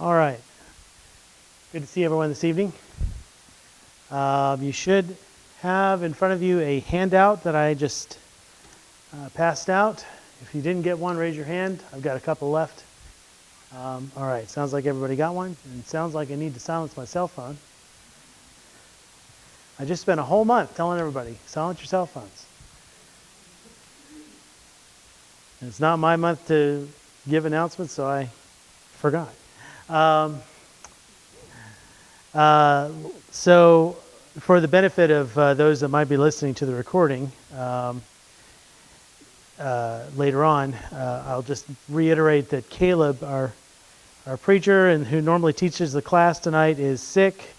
All right. Good to see everyone this evening. You should have in front of you a handout that I just passed out. If you didn't get one, raise your hand. I've got a couple left. All right. Sounds like everybody got one. And it sounds like I need to silence my cell phone. I just spent a whole month telling everybody, silence your cell phones. And it's not my month to give announcements, so I forgot. So for the benefit of those that might be listening to the recording later on, I'll just reiterate that Caleb, our preacher and who normally teaches the class tonight, is sick.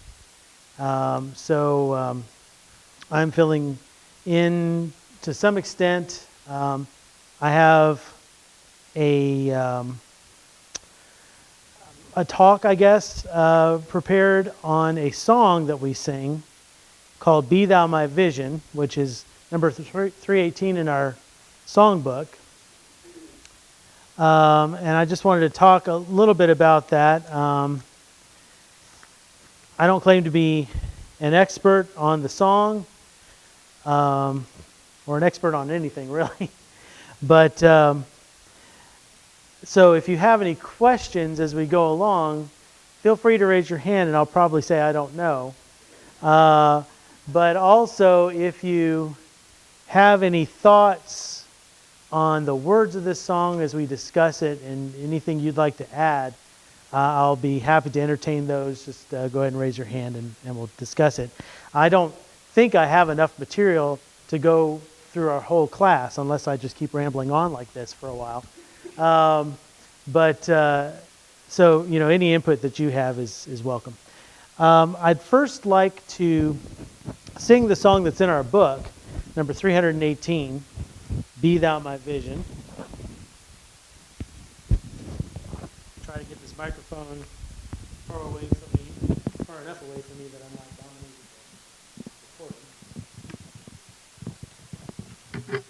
So I'm filling in to some extent. I have a talk, I guess, prepared on a song that we sing called Be Thou My Vision, which is number 318 in our songbook. And I just wanted to talk a little bit about that. I don't claim to be an expert on the song, or an expert on anything, really. But so if you have any questions as we go along, feel free to raise your hand and I'll probably say I don't know. But also if you have any thoughts on the words of this song as we discuss it and anything you'd like to add, I'll be happy to entertain those. Just go ahead and raise your hand and we'll discuss it. I don't think I have enough material to go through our whole class unless I just keep rambling on like this for a while. So, you know, any input that you have is welcome. I'd first like to sing the song that's in our book, number 318, Be Thou My Vision. Try to get this microphone far away from me, far enough away from me that I'm not dominating the recording.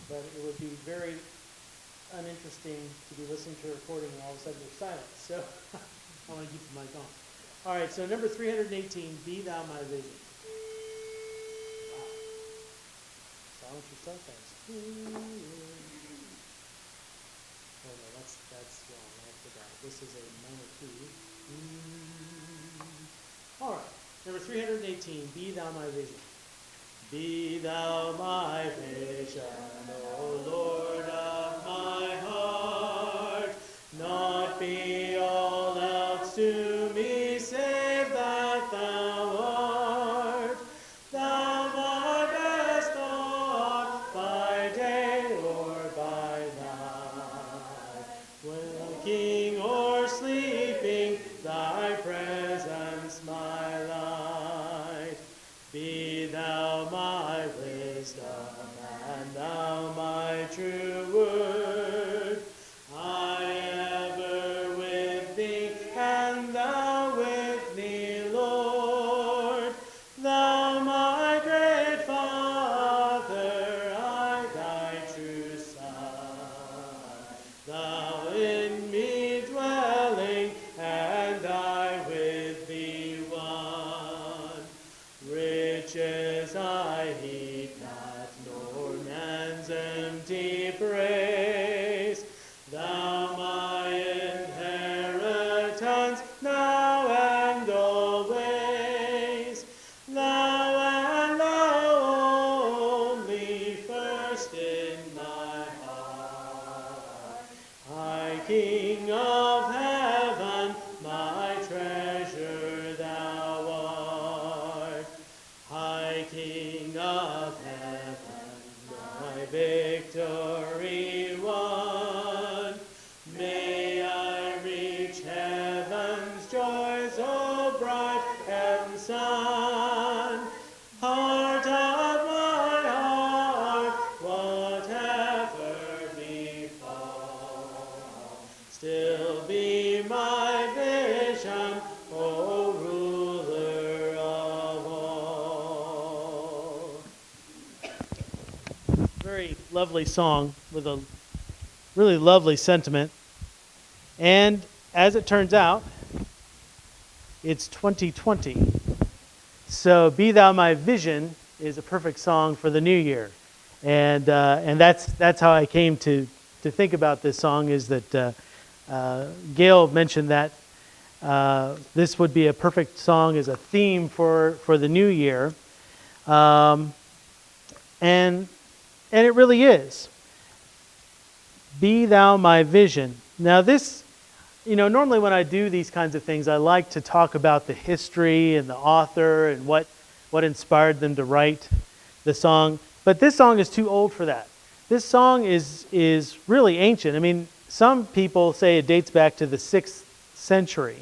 But it would be very uninteresting to be listening to a recording and all of a sudden there's silence. So I want to keep the mic on. All right, so number 318, Be Thou My Vision. Wow. Silence your cell phones. Oh no, that's wrong. I forgot. This is a minor key. All right, number 318, Be Thou My Vision. Be thou my vision, O Lord of my heart, not be all else to me, save that thou art. Thou my best thought, by day or by night, waking or sleeping, thy presence my light. Be thou my wisdom, and thou my true word. I ever with thee, and thou with me, Lord. Thou my great Father, I thy true Son. Thou in me dwelling, and I with thee one. Riches I heed not, nor man's empty praise. Thou my inheritance, now and always. Thou and thou only, first in my heart. High King of heaven, my treasure thou art. High King of heaven, my victory won. May I reach heaven's joys, O bright and sun. Heart of my heart, whatever befall, still be my vision, O ruler of all. Very lovely song with a really lovely sentiment. And as it turns out, it's 2020. So "Be Thou My Vision" is a perfect song for the new year. And that's how I came to think about this song, is that Gail mentioned that this would be a perfect song as a theme for the new year. And it really is. "Be Thou My Vision." Now this, normally when I do these kinds of things, I like to talk about the history and the author and what inspired them to write the song. But this song is too old for that. This song is really ancient. I mean, some people say it dates back to the 6th century.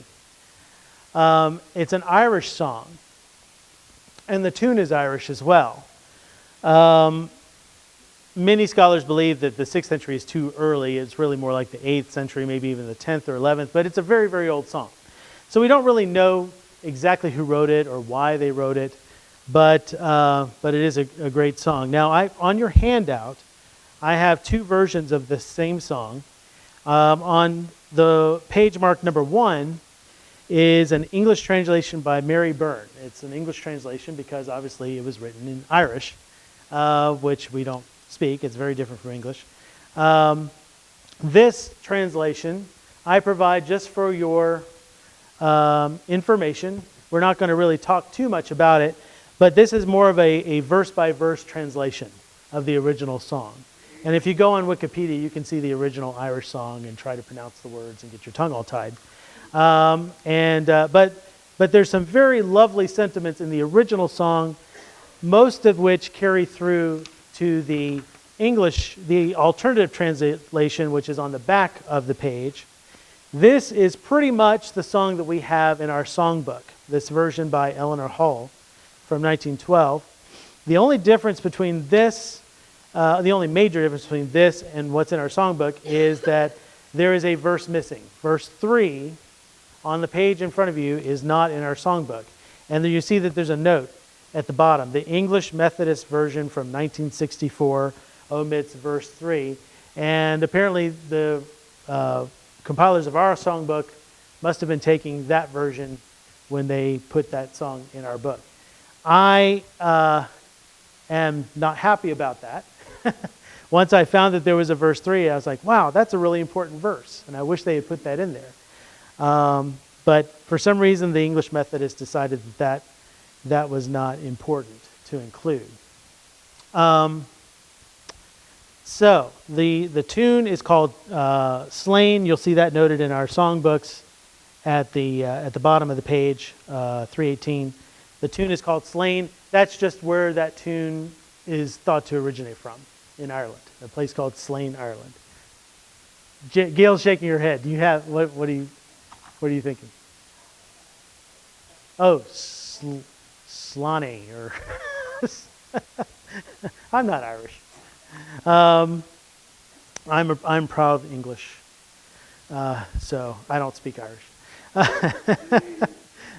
It's an Irish song, and the tune is Irish as well. Many scholars believe that the 6th century is too early. It's really more like the 8th century, maybe even the 10th or 11th, but it's a very, very old song. So we don't really know exactly who wrote it or why they wrote it, but it is a great song. Now, on your handout, I have 2 versions of the same song. On the page mark number 1 is an English translation by Mary Byrne. It's an English translation because obviously it was written in Irish, which we don't speak. It's very different from English. This translation I provide just for your information. We're not going to really talk too much about it, but this is more of a verse-by-verse translation of the original song. And if you go on Wikipedia, you can see the original Irish song and try to pronounce the words and get your tongue all tied. But there's some very lovely sentiments in the original song, most of which carry through to the English, the alternative translation, which is on the back of the page. This is pretty much the song that we have in our songbook, this version by Eleanor Hull from 1912. The only difference between this, the only major difference between this and what's in our songbook is that there is a verse missing. Verse 3 on the page in front of you is not in our songbook. And then you see that there's a note at the bottom. The English Methodist version from 1964 omits verse 3. And apparently the compilers of our songbook must have been taking that version when they put that song in our book. I am not happy about that. Once I found that there was a verse 3, I was like, wow, that's a really important verse. And I wish they had put that in there. But for some reason, the English Methodists decided that was not important to include. So the tune is called Slain. You'll see that noted in our songbooks at the bottom of the page, 318. The tune is called Slain. That's just where that tune is thought to originate from, in Ireland, a place called Slain, Ireland. Gail's shaking her head. Do you have what are you thinking? Oh, Slaney or I'm not Irish. I'm proud English, so I don't speak Irish.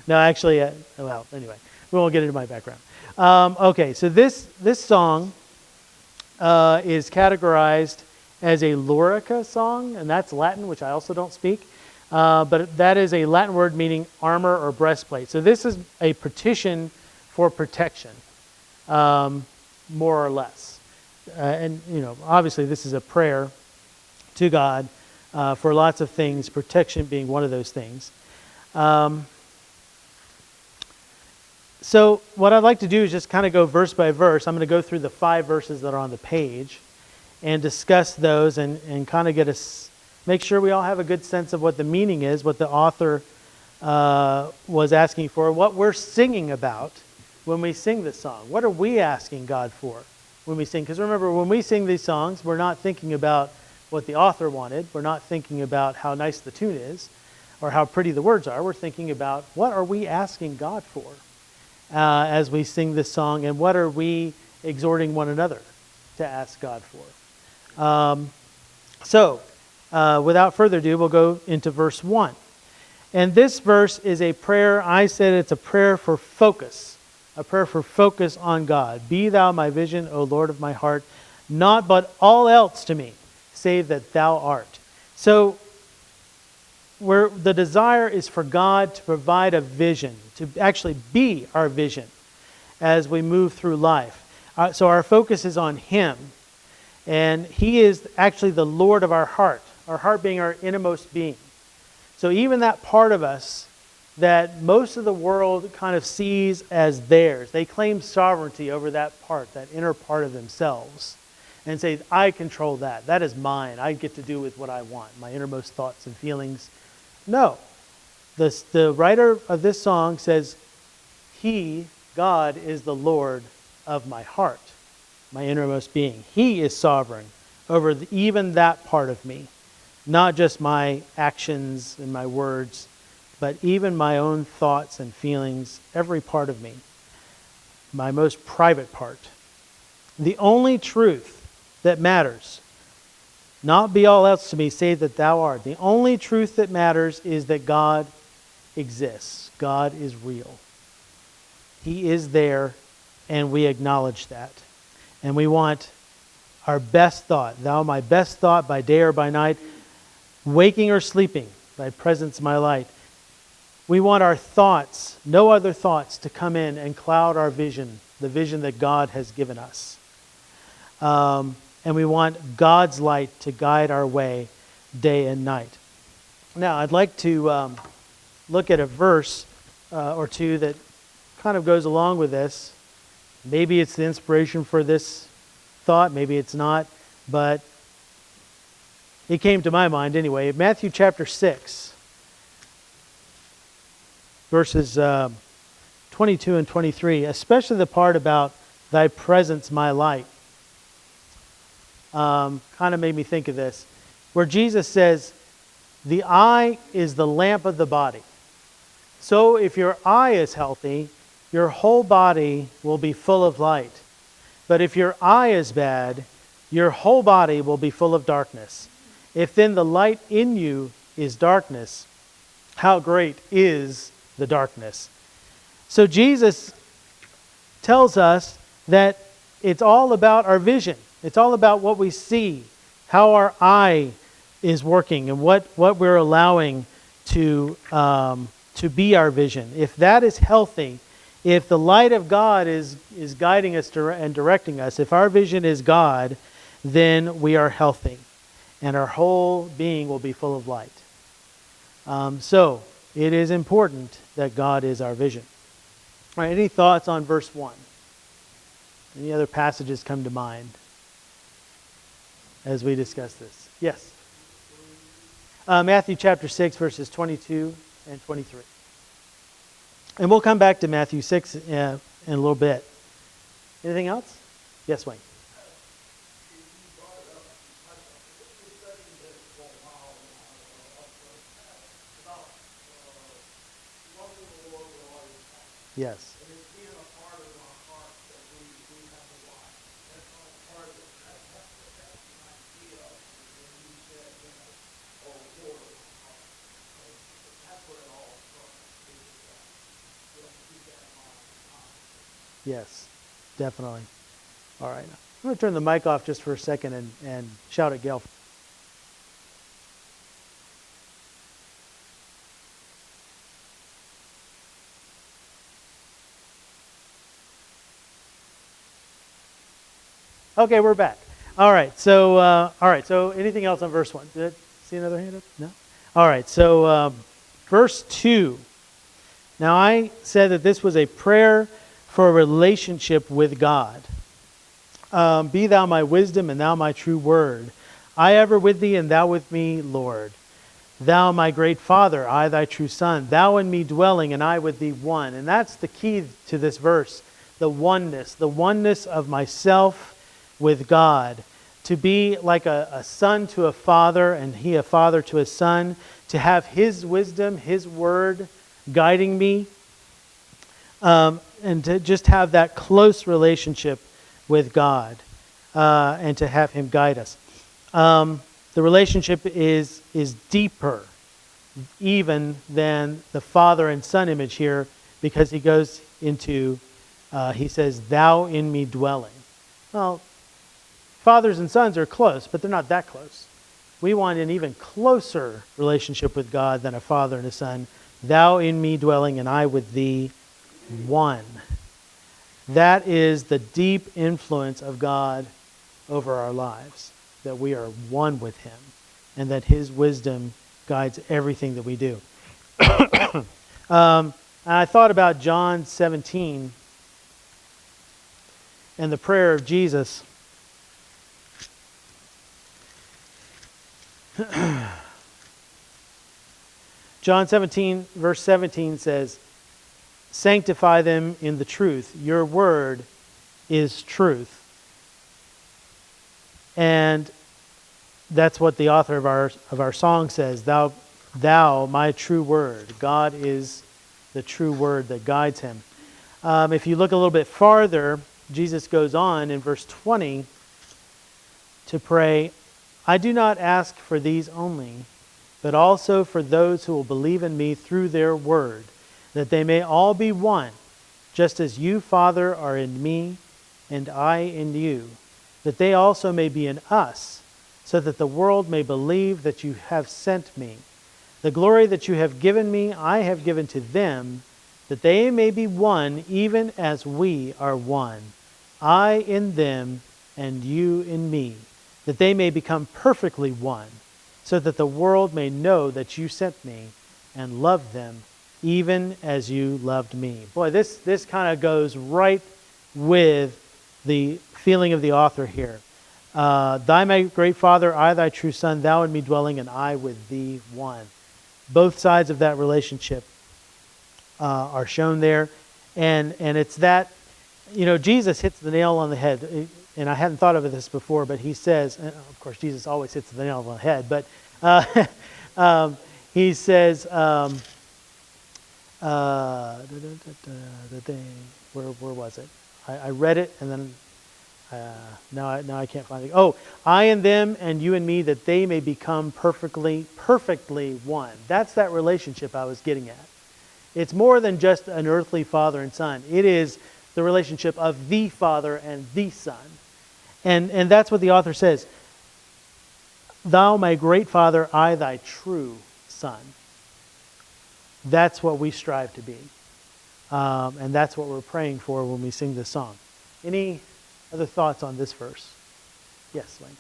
No, actually, well, anyway, we won't get into my background. Okay, so this song is categorized as a lorica song, and that's Latin, which I also don't speak. But that is a Latin word meaning armor or breastplate. So this is a petition for protection, more or less. And, obviously this is a prayer to God for lots of things, protection being one of those things. So what I'd like to do is just kind of go verse by verse. I'm going to go through the 5 verses that are on the page and discuss those and kind of make sure we all have a good sense of what the meaning is, what the author was asking for, what we're singing about when we sing this song. What are we asking God for when we sing? Because remember, when we sing these songs, we're not thinking about what the author wanted. We're not thinking about how nice the tune is or how pretty the words are. We're thinking about what are we asking God for as we sing this song, and what are we exhorting one another to ask God for. Without further ado, we'll go into verse 1. And this verse is a prayer. I said it's a prayer for focus. A prayer for focus on God. Be thou my vision, O Lord of my heart. Not but all else to me, save that thou art. So, where the desire is for God to provide a vision, to actually be our vision as we move through life. So our focus is on Him. And He is actually the Lord of our heart being our innermost being. So even that part of us that most of the world kind of sees as theirs, they claim sovereignty over that part, that inner part of themselves, and say, I control that. That is mine. I get to do with what I want, my innermost thoughts and feelings. No. The writer of this song says, He, God, is the Lord of my heart, my innermost being. He is sovereign over even that part of me, not just my actions and my words, but even my own thoughts and feelings, every part of me, my most private part. The only truth that matters, not be all else to me, save that thou art. The only truth that matters is that God exists. God is real. He is there, and we acknowledge that. And we want our best thought, thou my best thought by day or by night, waking or sleeping, thy presence my light. We want our thoughts, no other thoughts, to come in and cloud our vision, the vision that God has given us. And we want God's light to guide our way day and night. Now, I'd like to look at a verse or two that kind of goes along with this. Maybe it's the inspiration for this thought, maybe it's not, but it came to my mind anyway. Matthew chapter 6, verses 22 and 23, especially the part about thy presence, my light. Kind of made me think of this, where Jesus says, the eye is the lamp of the body. So if your eye is healthy, your whole body will be full of light. But if your eye is bad, your whole body will be full of darkness. If then the light in you is darkness, how great is the darkness? So Jesus tells us that it's all about our vision. It's all about what we see, how our eye is working, and what we're allowing to be our vision. If that is healthy, if the light of God is guiding us and directing us, if our vision is God, then we are healthy, and our whole being will be full of light. So it is important that God is our vision. All right, any thoughts on verse 1? Any other passages come to mind as we discuss this? Yes. Matthew chapter 6, verses 22 and 23. And we'll come back to Matthew 6 in a little bit. Anything else? Yes, Wayne. Yes. Yes, definitely. All right. I'm going to turn the mic off just for a second and shout at Gail. Okay, we're back. All right. So, anything else on verse 1? Did I see another hand up? No. All right. So, verse 2. Now, I said that this was a prayer for a relationship with God. Be thou my wisdom and thou my true word. I ever with thee and thou with me, Lord. Thou my great Father, I thy true Son. Thou in me dwelling and I with thee one. And that's the key to this verse. The oneness of myself with God. To be like a son to a father and he a father to a son. To have his wisdom, his word guiding me. And to just have that close relationship with God and to have him guide us. The relationship is deeper even than the father and son image here, because he goes into, he says, thou in me dwelling. Well, fathers and sons are close, but they're not that close. We want an even closer relationship with God than a father and a son. Thou in me dwelling and I with thee, one. That is the deep influence of God over our lives, that we are one with him and that his wisdom guides everything that we do. And I thought about John 17 and the prayer of Jesus. John 17, verse 17 says, sanctify them in the truth. Your word is truth. And that's what the author of our song says. Thou, my true word. God is the true word that guides him. If you look a little bit farther, Jesus goes on in verse 20 to pray, I do not ask for these only, but also for those who will believe in me through their word, that they may all be one, just as you, Father, are in me, and I in you, that they also may be in us, so that the world may believe that you have sent me. The glory that you have given me, I have given to them, that they may be one, even as we are one. I in them, and you in me, that they may become perfectly one, so that the world may know that you sent me and loved them, even as you loved me. Boy, this kind of goes right with the feeling of the author here. Thy my great Father, I thy true Son, thou in me dwelling, and I with thee one. Both sides of that relationship are shown there. And it's that, Jesus hits the nail on the head. And I hadn't thought of this before, but he says, and of course Jesus always hits the nail on the head, but he says, where was it? I read it and then now I can't find it. Oh, I and them and you and me, that they may become perfectly one. That's that relationship I was getting at. It's more than just an earthly father and son. It is the relationship of the Father and the Son. And that's what the author says. Thou, my great Father, I thy true Son. That's what we strive to be. And that's what we're praying for when we sing this song. Any other thoughts on this verse? Yes, Wayne.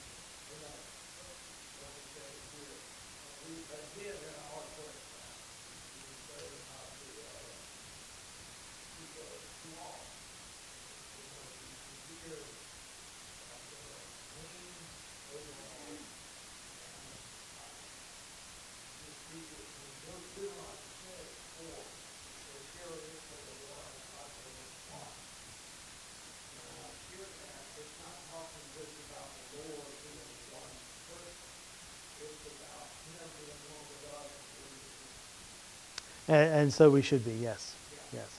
And so we should be, yes. Yes.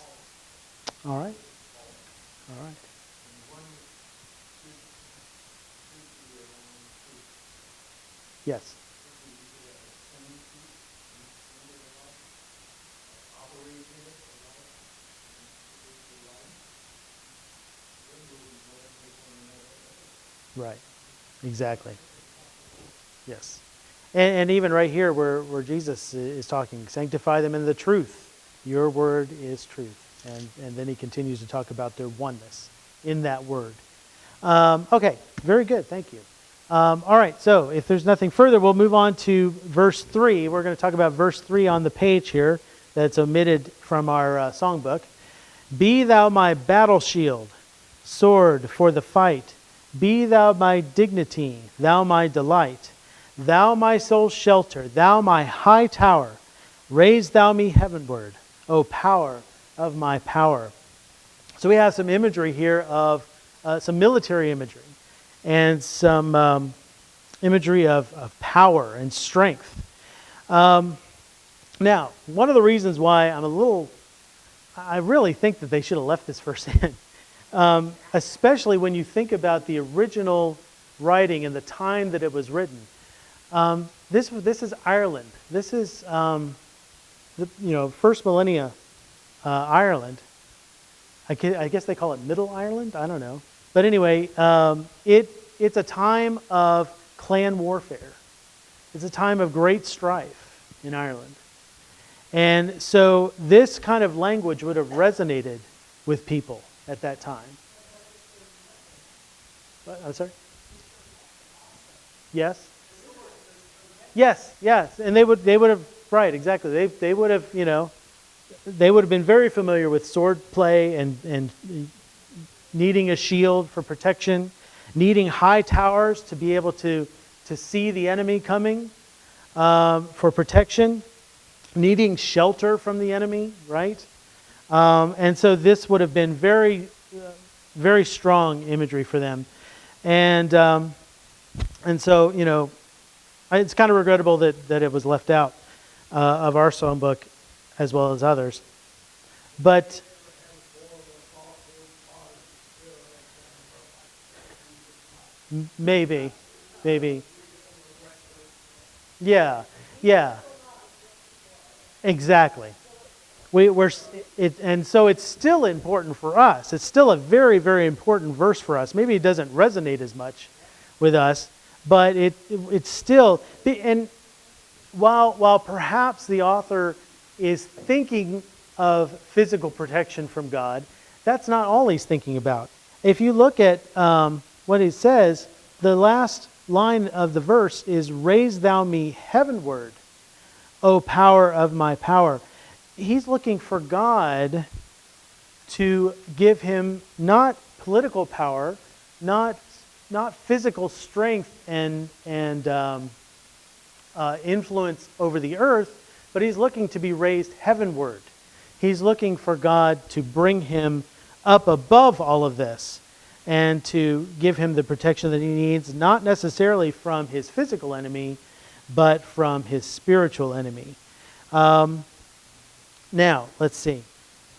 All right. All right. Yes. Right. Exactly. Yes. And even right here where Jesus is talking, sanctify them in the truth. Your word is truth. And then he continues to talk about their oneness in that word. Okay, very good. Thank you. All right, so if there's nothing further, we'll move on to verse 3. We're going to talk about verse 3 on the page here that's omitted from our songbook. Be thou my battle shield, sword for the fight. Be thou my dignity, thou my delight. Thou my soul's shelter, thou my high tower. Raise thou me heavenward, O power of my power. So we have some imagery here of some military imagery and some imagery of power and strength. Now, one of the reasons why I really think that they should have left this verse in, especially when you think about the original writing and the time that it was written. This is Ireland. This is first millennia Ireland. I guess they call it Middle Ireland. I don't know, but anyway, it's a time of clan warfare. It's a time of great strife in Ireland. And so this kind of language would have resonated with people at that time. What? I'm sorry? Yes? Yes. And they would have, right, exactly. They would have, they would have been very familiar with sword play and needing a shield for protection, needing high towers to be able to see the enemy coming for protection, needing shelter from the enemy, right? And so this would have been very, very strong imagery for them. And so, it's kind of regrettable that it was left out of our song book as well as others. But maybe. Yeah. Exactly. And so it's still important for us. It's still a very, very important verse for us. Maybe it doesn't resonate as much with us, but it's still. And while perhaps the author is thinking of physical protection from God, that's not all he's thinking about. If you look at what it says, the last line of the verse is, "Raise thou me heavenward, O power of my power." He's looking for God to give him not political power, not physical strength and influence over the earth, but he's looking to be raised heavenward. He's looking for God to bring him up above all of this and to give him the protection that he needs, not necessarily from his physical enemy, but from his spiritual enemy. Now, let's see.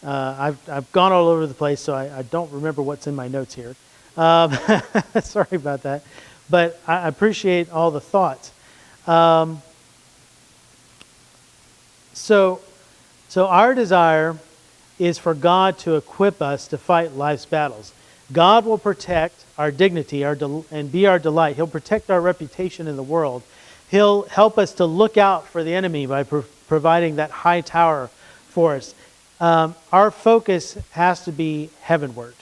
I've gone all over the place, so I don't remember what's in my notes here. Sorry about that. But I appreciate all the thoughts. So our desire is for God to equip us to fight life's battles. God will protect our dignity and be our delight. He'll protect our reputation in the world. He'll help us to look out for the enemy by providing that high tower for us. Our focus has to be heavenward.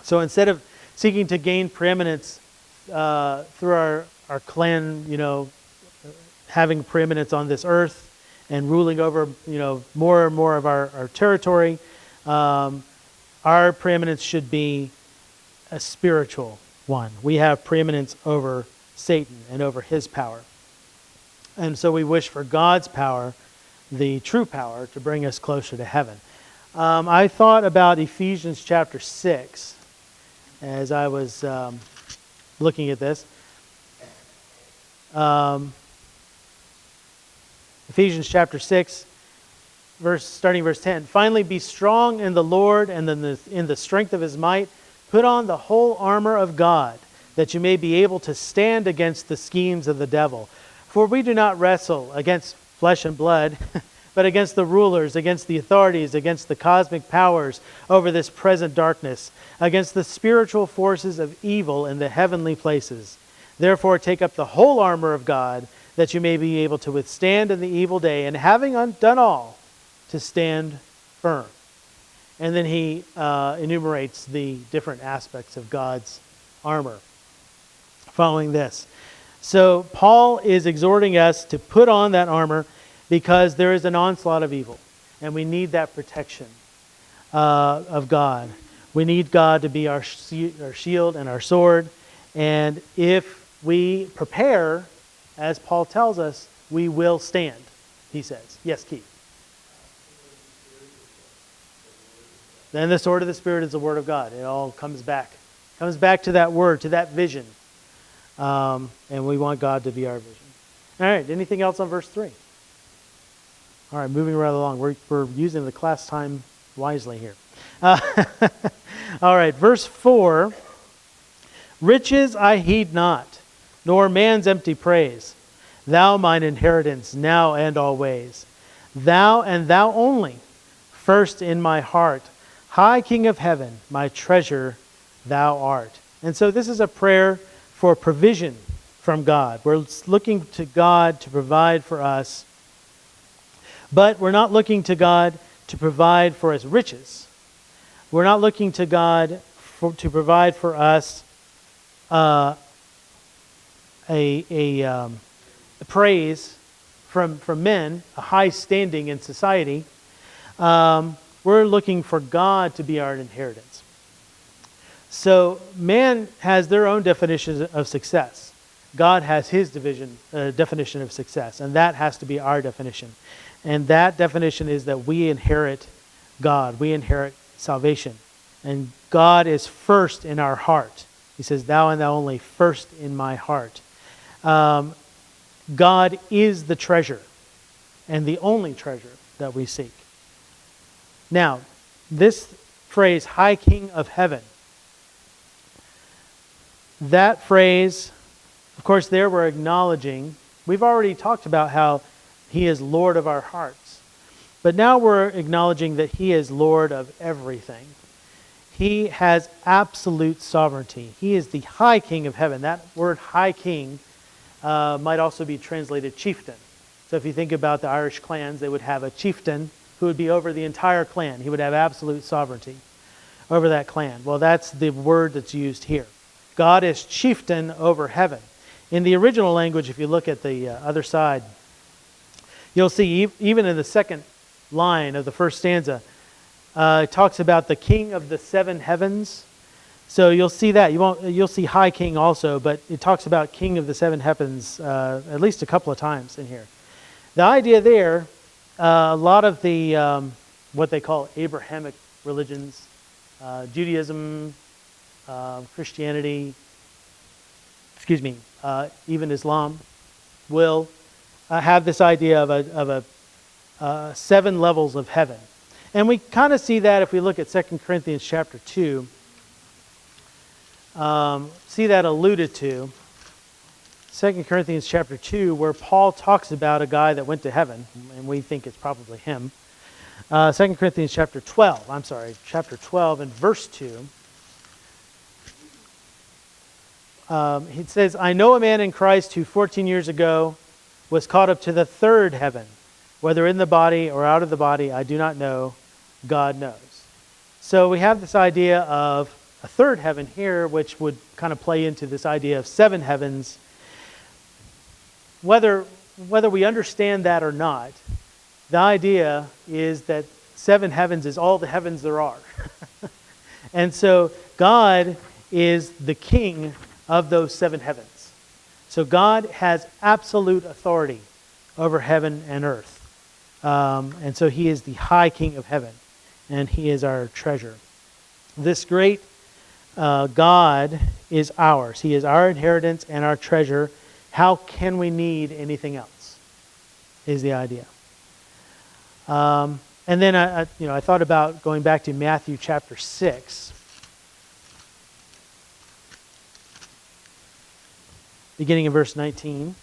So instead of seeking to gain preeminence through our clan, having preeminence on this earth and ruling over, more and more of our territory, our preeminence should be a spiritual one. We have preeminence over Satan and over his power. And so we wish for God's power, the true power, to bring us closer to heaven. I thought about Ephesians chapter 6 as I was looking at this. Ephesians chapter 6, starting verse 10. "Finally be strong in the Lord and in the strength of his might. Put on the whole armor of God, that you may be able to stand against the schemes of the devil. For we do not wrestle against flesh and blood, but against the rulers, against the authorities, against the cosmic powers over this present darkness, against the spiritual forces of evil in the heavenly places. Therefore take up the whole armor of God, that you may be able to withstand in the evil day, and having done all, to stand firm." And then he enumerates the different aspects of God's armor following this. So Paul is exhorting us to put on that armor because there is an onslaught of evil, and we need that protection of God. We need God to be our shield and our sword, and if we prepare, as Paul tells us, we will stand, he says. Yes, Keith? Then the sword of the Spirit is the Word of God. It all comes back to that word, to that vision. And we want God to be our vision. All right, anything else on verse 3? All right, moving right along. We're using the class time wisely here. All right, verse 4. "Riches I heed not, nor man's empty praise. Thou mine inheritance now and always. Thou and thou only, first in my heart. High King of heaven, my treasure thou art." And so this is a prayer for provision from God. We're looking to God to provide for us, but we're not looking to God to provide for us riches. We're not looking to God to provide for us a praise from men, a high standing in society. We're looking for God to be our inheritance. So man has their own definitions of success. God has his definition of success, and that has to be our definition. And that definition is that we inherit God. We inherit salvation. And God is first in our heart. He says, thou and thou only, first in my heart. God is the treasure and the only treasure that we seek. Now, this phrase, High King of Heaven, that phrase, of course, there we're acknowledging, we've already talked about how he is Lord of our hearts. But now we're acknowledging that he is Lord of everything. He has absolute sovereignty. He is the High King of Heaven. That word High King might also be translated chieftain. So if you think about the Irish clans, they would have a chieftain who would be over the entire clan. He would have absolute sovereignty over that clan. Well, that's the word that's used here. God is chieftain over heaven. In the original language, if you look at the other side, you'll see even in the second line of the first stanza, it talks about the king of the seven heavens. So you'll see that. You'll see High King also, but it talks about king of the seven heavens at least a couple of times in here. The idea there, a lot of the what they call Abrahamic religions, Judaism, Christianity, even Islam, will have this idea of a 7 levels of heaven. And we kind of see that if we look at 2 Corinthians chapter 2. See that alluded to. 2 Corinthians chapter 2, where Paul talks about a guy that went to heaven, and we think it's probably him. 2 Corinthians chapter 12 and verse 2. It says, I know a man in Christ who 14 years ago was caught up to the third heaven. Whether in the body or out of the body, I do not know. God knows. So we have this idea of a third heaven here, which would kind of play into this idea of 7 heavens. Whether we understand that or not, the idea is that 7 heavens is all the heavens there are. And so God is the king of those 7 heavens. So God has absolute authority over heaven and earth. And so he is the High King of Heaven, and he is our treasure. This great God is ours. He is our inheritance and our treasure. How can we need anything else? Is the idea. And then I thought about going back to Matthew chapter 6, beginning in verse 19.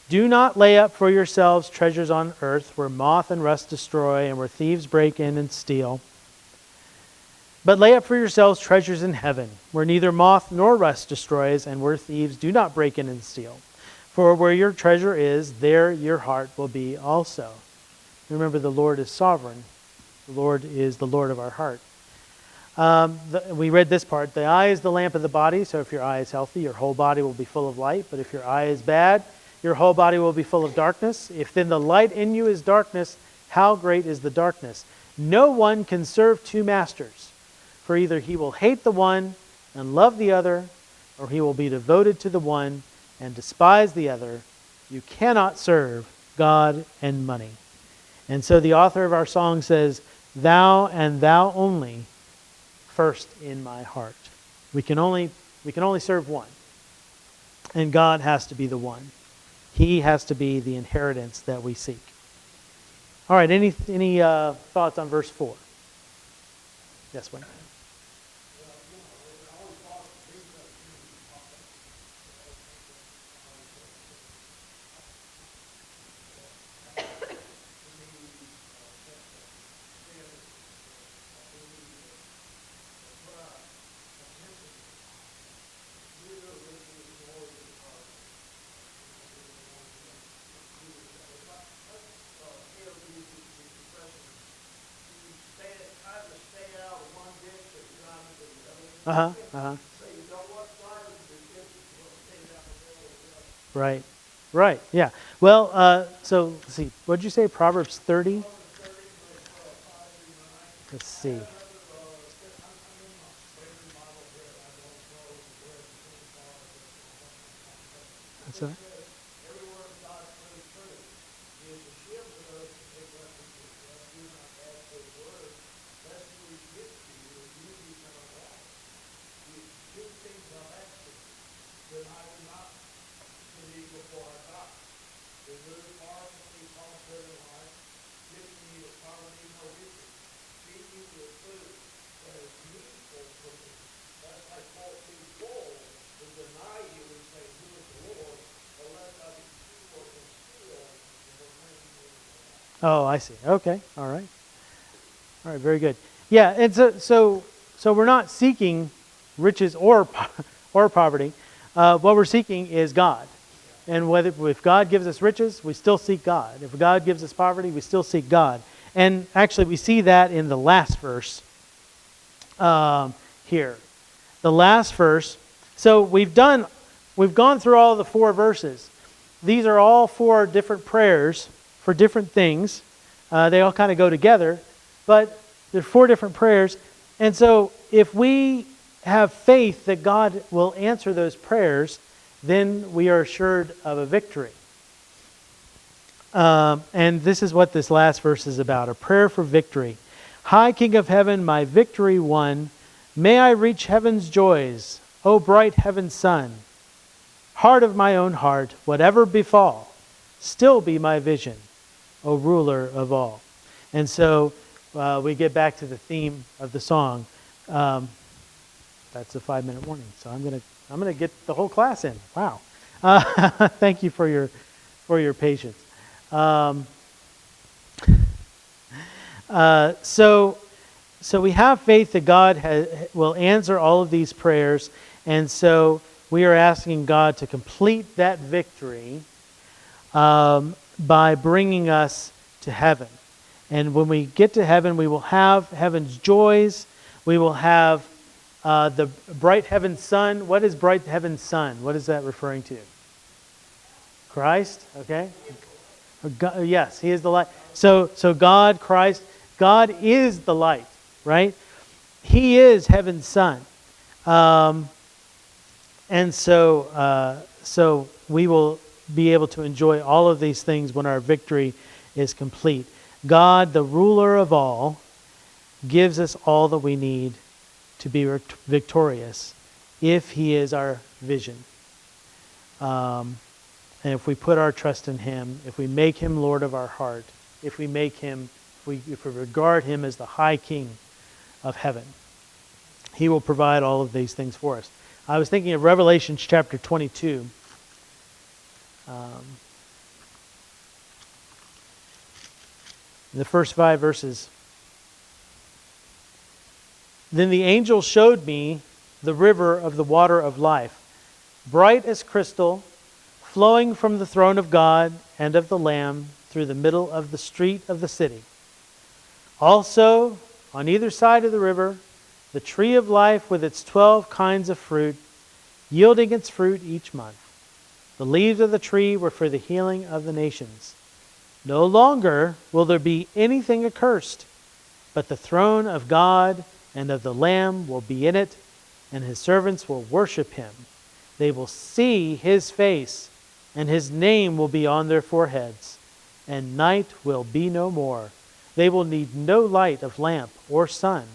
Do not lay up for yourselves treasures on earth where moth and rust destroy and where thieves break in and steal. But lay up for yourselves treasures in heaven where neither moth nor rust destroys and where thieves do not break in and steal. For where your treasure is, there your heart will be also. Remember, the Lord is sovereign. The Lord is the Lord of our heart. We read this part. The eye is the lamp of the body, so if your eye is healthy, your whole body will be full of light. But if your eye is bad, your whole body will be full of darkness. If then the light in you is darkness, how great is the darkness? No one can serve 2 masters, for either he will hate the one and love the other, or he will be devoted to the one and despise the other. You cannot serve God and money. And so the author of our song says, thou and thou only, first in my heart. We can only serve one. And God has to be the one. He has to be the inheritance that we seek. All right, any thoughts on verse 4? Yes, Wayne. Uh-huh. Uh-huh. Right. Right. Yeah. Well, so let's see. What did you say? Proverbs 30? Let's see. That's all right. Oh, I see. Okay. All right. All right. Very good. Yeah. And so we're not seeking riches or poverty. What we're seeking is God. And if God gives us riches, we still seek God. If God gives us poverty, we still seek God. And actually, we see that in the last verse here. The last verse. So we've gone through all the 4 verses. These are all 4 different prayers for different things. They all kind of go together, but they're 4 different prayers. And so if we have faith that God will answer those prayers, then we are assured of a victory. And this is what this last verse is about, a prayer for victory. High King of heaven, my victory won, may I reach heaven's joys, O bright heaven's sun. Heart of my own heart, whatever befall, still be my vision, O ruler of all. And so we get back to the theme of the song. That's a 5-minute warning. So I'm gonna get the whole class in. Wow. Thank you for your patience. So we have faith that God will answer all of these prayers, and so we are asking God to complete that victory by bringing us to heaven. And when we get to heaven, we will have heaven's joys. We will have the bright heaven's sun. What is bright heaven's sun? What is that referring to? Christ, okay? God, yes, He is the light. So God, Christ, God is the light, right? He is heaven's sun. And so we will be able to enjoy all of these things when our victory is complete. God, the ruler of all, gives us all that we need to be victorious if He is our vision. And if we put our trust in Him, if we make Him Lord of our heart, if we regard Him as the high King of heaven, He will provide all of these things for us. I was thinking of Revelation chapter 22. The first 5 verses. Then the angel showed me the river of the water of life, bright as crystal, flowing from the throne of God and of the Lamb through the middle of the street of the city. Also, on either side of the river, the tree of life with its 12 kinds of fruit, yielding its fruit each month. The leaves of the tree were for the healing of the nations. No longer will there be anything accursed, but the throne of God and of the Lamb will be in it, and His servants will worship Him. They will see His face, and His name will be on their foreheads, and night will be no more. They will need no light of lamp or sun,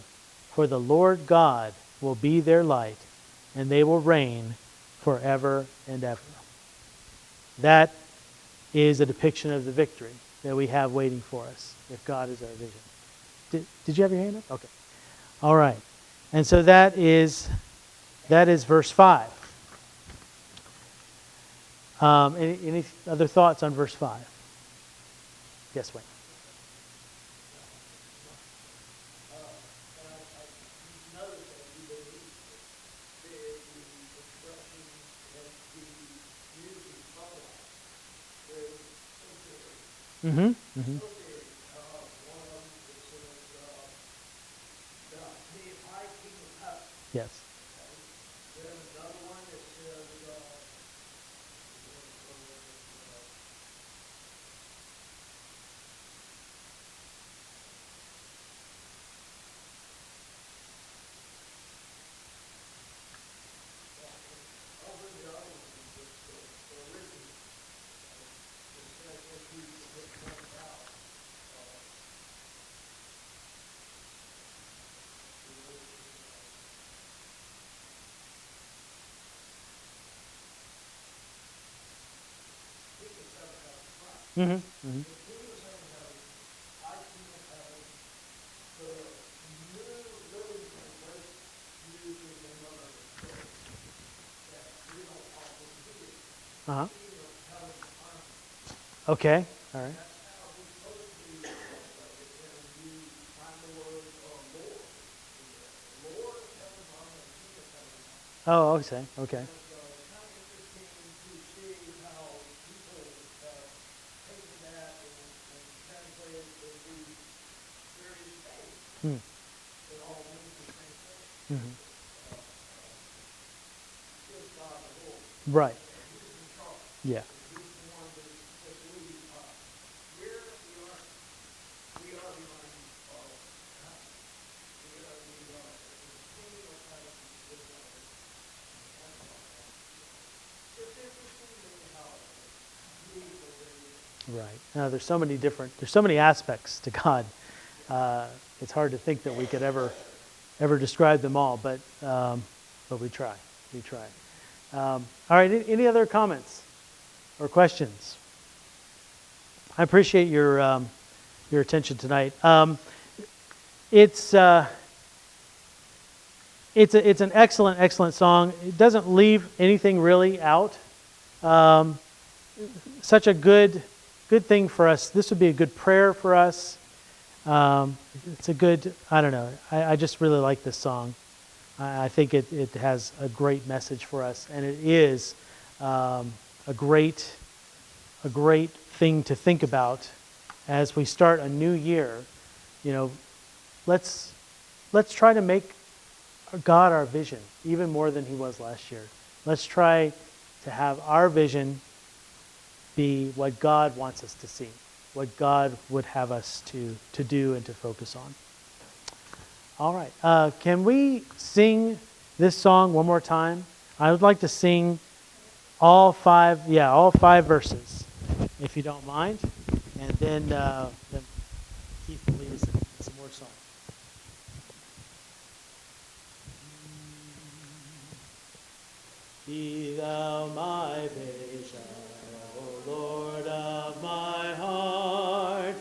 for the Lord God will be their light, and they will reign forever and ever. That is a depiction of the victory that we have waiting for us if God is our vision. Did you have your hand up? Okay. All right. And so that is verse 5. Any other thoughts on verse 5? Yes, Wayne. Mm-hmm. Mm-hmm. Yes. Mm-hmm. Mm-hmm. Uh-huh. Okay. All right. Oh, okay. Okay. Hmm. Mm-hmm. Right. Yeah. Right. No, there's so many aspects to God. Uh, it's hard to think that we could ever describe them all, but we try. We try. All right. Any other comments or questions? I appreciate your attention tonight. It's it's an excellent song. It doesn't leave anything really out. Um, Such a good thing for us. This would be a good prayer for us. It's a good, I don't know, I just really like this song. I think it has a great message for us, and it is a great thing to think about as we start a new year. You know, let's try to make God our vision, even more than he was last year. Let's try to have our vision be what God wants us to see, what God would have us to do and to focus on. All right. Can we sing this song one more time? I would like to sing all five verses, if you don't mind. And then Keith will lead us in some more songs. Be thou my vision, O Lord of my heart,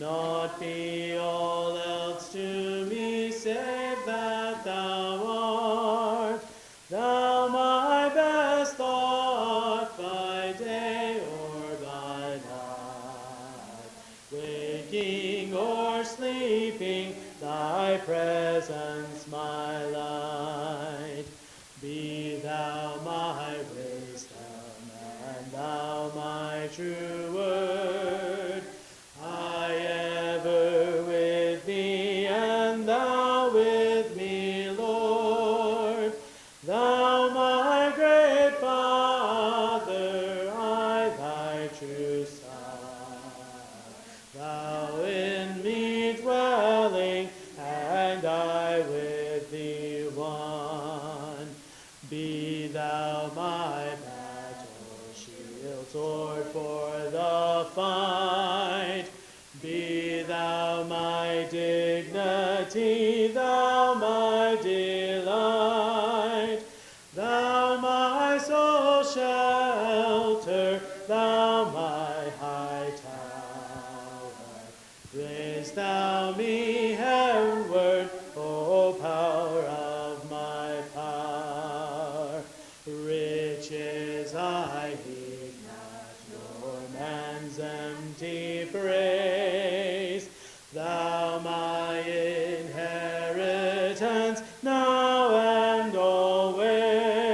not be all else to me save that thou art. Thou my best thought by day or by night, waking or sleeping, thy presence my light. Be thou my wisdom, and thou my true word. I ever with thee, and thou with me, Lord. Thou my great Father, I thy true Son. Thou in me dwelling, and I with thee one. Be thou my battle shield, sword for the fight. Be thou my dignity, thou my delight. Thou my soul shelter, thou my high tower. Raise thou me heavenward, O power of my power. Riches I heed not, nor man's empty praise. Thou my inheritance, now and always.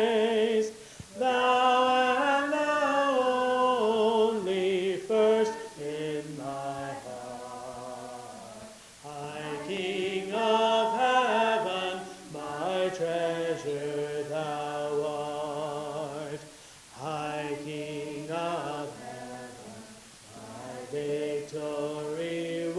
Thou and thou only first in my heart. High King of heaven, my treasure thou art. High King of heaven, my victory